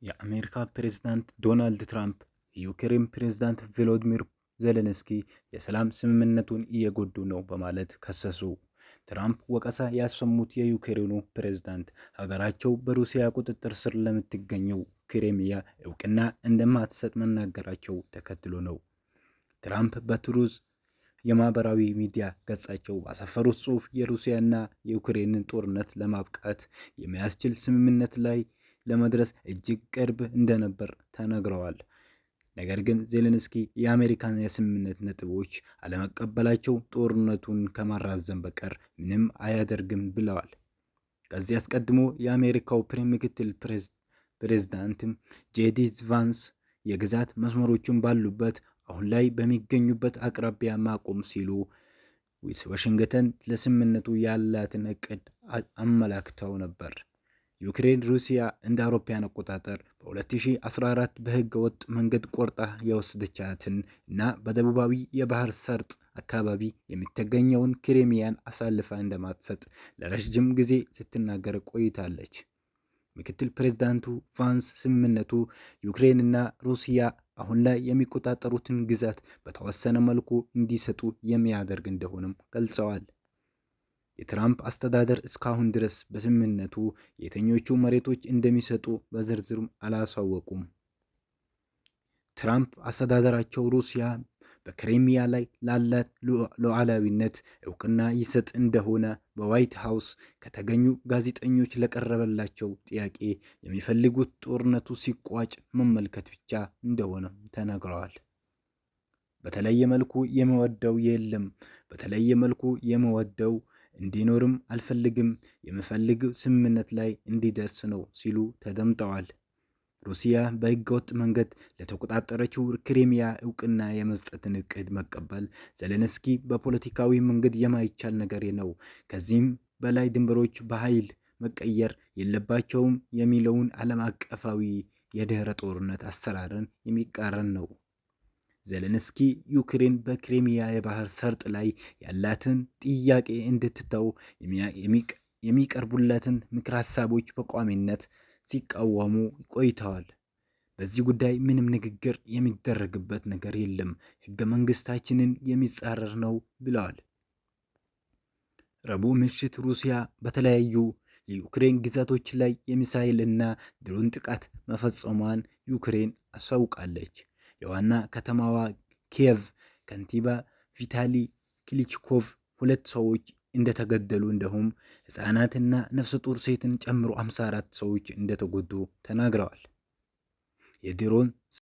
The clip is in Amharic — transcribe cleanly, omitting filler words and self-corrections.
የአሜሪካ ፕሬዝዳንት ዶናልድ ትራምፕ የዩክሬን ፕሬዝዳንት ቮሎዲሚር ዜሌንስኪ የሰላም ስምምነቱን እየጎዱ ነው በማለት ከሰሱ። ትራምፕ ወቀሳ ያሰሙት የዩክሬኑ ፕሬዝዳንት ሀገራቸው በሩሲያ ቁጥጥር ስር ለምትገኘው ክሬሚያ እውቅና እንደማትሰጥ መናገራቸው ተከትሎ ነው። ትራምፕ በትሩዝ የማህበራዊ ሚዲያ ገጻቸው ባሰፈሩት ጽሑፍ የሩሲያና የዩክሬንን ጦርነት ለማብቃት የሚያስችል ስምምነት ላይ ለመድረስ እጅግ ቅርብ እንደነበር ተናግረዋል። ነገር ግን ዜሌንስኪ የአሜሪካን የስምምነት ነጥቦች አለመቀበላቸው ጦርነቱን ከማራዘም በቀር ምንም አያደርግም ብለዋል። ከዚህ አስቀድሞ የአሜሪካው ምክትል ፕሬዝዳንት ጄዲ ቫንስ የግዛት መስመሮችን ባሉበት አሁን ላይ በሚገኙበት አቅራቢያ ማቆም ሲሉ ዋሽንግተን ለስምምነቱ ያላትን እቅድ አመላክተው ነበር። ዩክሬን ሩሲያ እንደ አውሮፓውያን አቆጣጠር በ2014 በህገ ወጥ መንገድ ቆርጣ የወሰደቻትን እና በደቡባዊ የባህር ሰርጥ አካባቢ የምትገኘውን ክሬሚያን አሳልፋ እንደማትሰጥ ለረጅም ጊዜ ስትናገር ቆይታለች። ምክትል ፕሬዝዳንቱ ቫንስ ስምምነቱ ዩክሬንና ሩሲያ አሁን ላይ የሚቆጣጠሩትን ግዛት በተወሰነ መልኩ እንዲሰጡ የሚያደርግ እንደሆነም ገልጸዋል። የትራምፕ አስተዳደር እስካሁን ድረስ በስምምነቱ የትኞቹ መሬቶች እንደሚሰጡ በዝርዝር አላሳወቁም። ትራምፕ አስተዳደራቸው ሩሲያ በክሬሚያ ላይ ላላት ሉዓላዊነት እውቅና ይሰጥ እንደሆነ በዋይት ሃውስ ከተገኙ ጋዜጠኞች ለቀረበላቸው ጥያቄ የሚፈልጉት ጦርነቱ ሲቋጭ መመልከት ብቻ እንደሆነ ተናግረዋል። በተለየ መልኩ የምወደው የለም፣ በተለየ መልኩ የምወደው እንዲኖርም አልፈልግም፣ የምፈልገው ስምምነት ላይ እንዲደርስ ነው ሲሉ ተደምጠዋል። ሩሲያ በህገወጥ መንገድ ለተቆጣጠረችው ክሬሚያ እውቅና የመስጠትን እቅድ መቀበል ዜሌንስኪ በፖለቲካዊ መንገድ የማይቻል ነገር ነው፣ ከዚህም በላይ ድንበሮች በኃይል መቀየር የለባቸውም የሚለውን ዓለም አቀፋዊ የድህረ ጦርነት አሰራርን የሚቃረን ነው። ዜሌንስኪ ዩክሬን በክሬሚያ የባህር ሰርጥ ላይ ያላትን ጥያቄ እንድትተው የሚቀርቡለትን ምክር ሀሳቦች በቋሚነት ሲቃወሙ ቆይተዋል። በዚህ ጉዳይ ምንም ንግግር የሚደረግበት ነገር የለም፣ ህገ መንግስታችንን የሚጻረር ነው ብለዋል። ረቡዕ ምሽት ሩሲያ በተለያዩ የዩክሬን ግዛቶች ላይ የሚሳይል እና ድሮን ጥቃት መፈጸሟን ዩክሬን አሳውቃለች። የዋና ከተማዋ ኪየቭ ከንቲባ ቪታሊ ክሊችኮቭ 2 ሰዎች እንደተገደሉ እንዲሁም ህፃናትና ነፍሰ ጡር ሴትን ጨምሮ 54 ሰዎች እንደተጎዱ ተናግረዋል። የድሮን